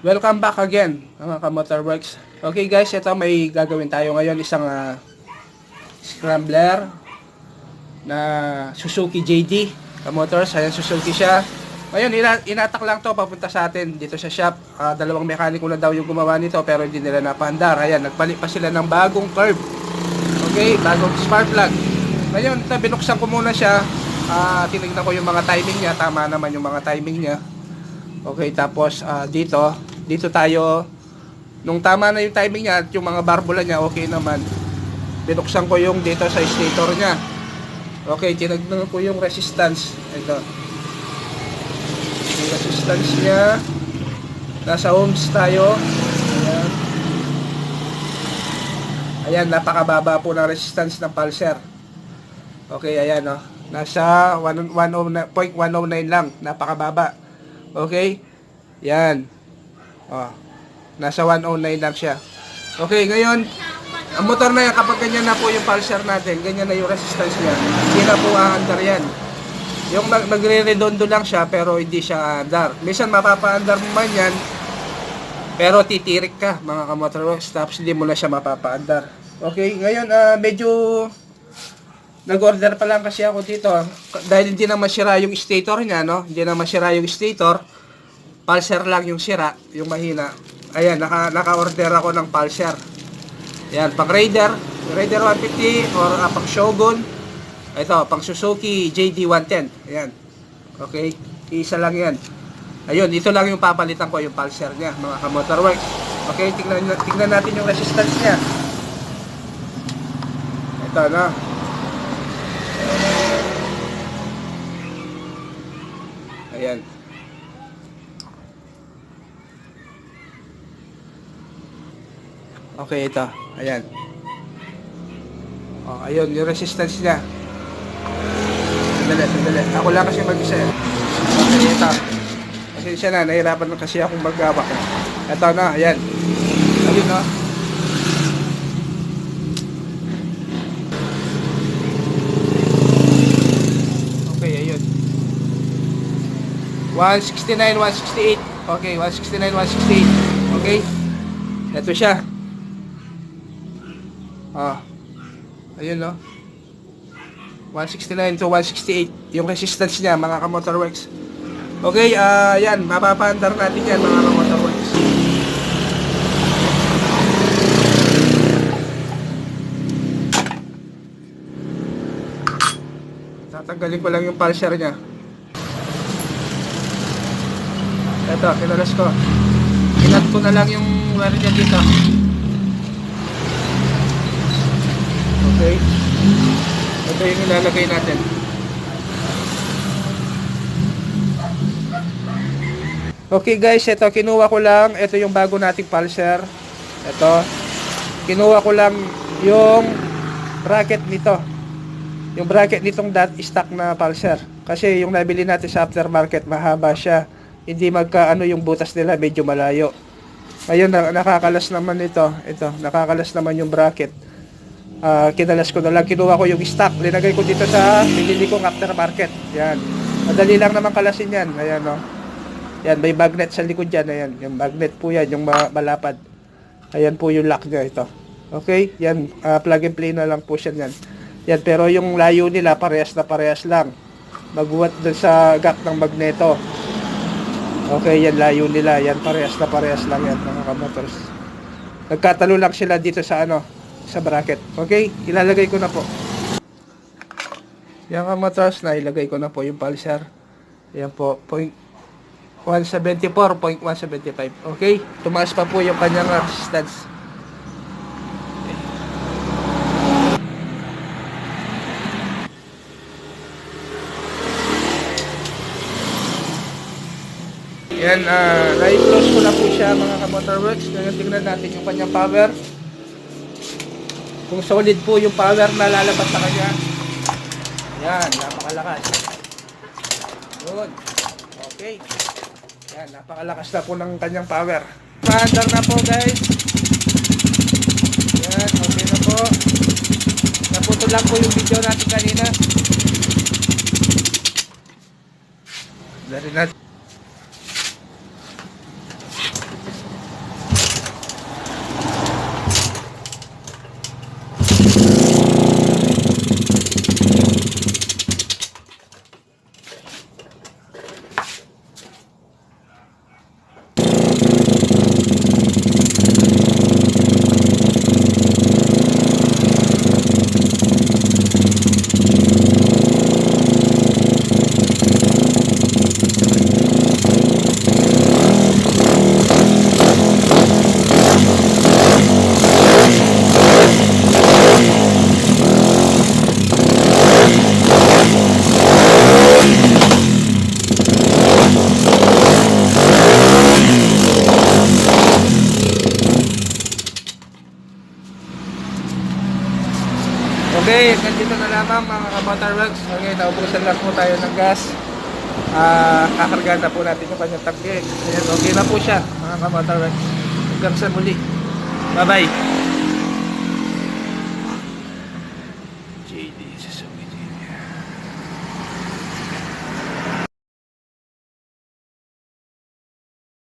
Welcome back again mga ka-Motorworks. Okay guys, ito may gagawin tayo ngayon, isang scrambler na Suzuki JD ka-motors. Ayan, Suzuki siya. Ngayon, inatak lang to papunta sa atin dito sa shop. Dalawang mekaniko na daw yung gumawa nito pero hindi nila napaandar. Ayan, nagpalit pa sila ng bagong curve. Okay, bagong spark plug. Ngayon, binuksan ko muna siya. Tinignan ko yung mga timing niya. Tama naman yung mga timing niya. Okay, tapos dito tayo, nung tama na yung timing niya at yung mga barbula niya, okay naman. Binuksan ko yung dito sa stator niya. Okay, tinignan ko yung resistance. Ito. Yung resistance niya, nasa ohms tayo. Ayan. Ayan, napakababa po ng resistance ng pulser. Okay, ayan o. Nasa 0.109 lang, napakababa. Okay? Yan. Oh. Nasa 109 lang siya. Okay, ngayon, ang motor na yan, kapag ganyan na po yung pulser natin, ganyan na yung resistance niya, hindi na po aandar yan. Yung nagre-redondo lang siya, pero hindi siya aandar. Minsan mapapa-andar mo man yan, pero titirik ka, mga ka-motorworks, tapos hindi mo na siya mapapa-andar. Okay, ngayon, medyo nag-order pa lang kasi ako dito dahil hindi na masira yung stator niya, no? Hindi na masira yung stator. Pulser lang yung sira, yung mahina. Ayan, naka-order ako ng pulser. Ayan, pang Raider 150 or pang Shogun. Ito, pang Suzuki JD 110. Ayan. Okay, isa lang 'yan. Ayun, ito lang yung papalitan ko, yung pulser niya, mga ka-motorworks. Okay, tingnan natin yung resistance niya. Ito, no? Ayan. Okay, ito. Ayan. Oh, ayun, yung resistance niya. Sandali. Ako lang kasi mag-isa. Okay, ito. Kasi siya na, nahirapan na kasi akong mag-gawak. Ito na, ayan. Ayun, no? Okay, ayun. 169, 168. Okay, 169, 168. Okay. Ito siya. Ayun, no. 169 to 168 yung resistance niya, mga ka-motorworks. Okay, yan, mapapaandar natin yan, mga ka-motorworks. Tatanggalin ko lang yung pulser niya. Ito, kinalas ko. Kinat ko na lang yung wire niya dito. Okay. Ito yung ilalagay natin. Okay guys, ito kinuha ko lang. Ito yung bago nating pulser. Ito. Kinuha ko lang yung bracket nito. Yung bracket nitong stock na pulser. Kasi yung nabili natin sa aftermarket, mahaba siya. Hindi magkaano yung butas nila, medyo malayo. Ngayon, nakakalas naman ito. Ito, nakakalas naman yung bracket. Kinalas ko na lang, kinuha ko yung stock, linagay ko dito sa pinili kong aftermarket. Yan, madali lang naman kalasin yan. Ayan, no? Yan, may magnet sa likod yan. Ayan, yung magnet po yan, yung malapad. Ayan po yung lock nya ito. Okay, yan, plug and play na lang po siya yan. Yan, pero yung layo nila parehas na parehas lang, magbuhat dun sa gap ng magneto. Okay, yan layo nila, yan parehas na parehas lang yan, mga ka-motors. Nagkatalo lang sila dito sa sa bracket. Okay, ilalagay ko na po. Yan, ka-motors, na ilagay ko na po yung pulser. Yan po, 174, 175. Okay, tumaas pa po yung kanyang resistance. Yan, na-close ko na po siya, mga ka-motorworks. Ngayon, tingnan natin yung kanyang power. Kung solid po yung power na lalabas sa kanya. Yan, napakalakas. Good. Okay. Yan, napakalakas na po ng kanyang power. Maandar na po, guys. Yan, okay na po. Naputol lang po yung video natin kanina. Dari natin. Okay, nandito na lamang mga ka-motorworks. Okay, naubusan lang po tayo ng gas. Kakargahan na po natin yung kanyang tangke. Ayan, okay na po siya mga ka-motorworks. Hanggang sa muli. Bye-bye. JD,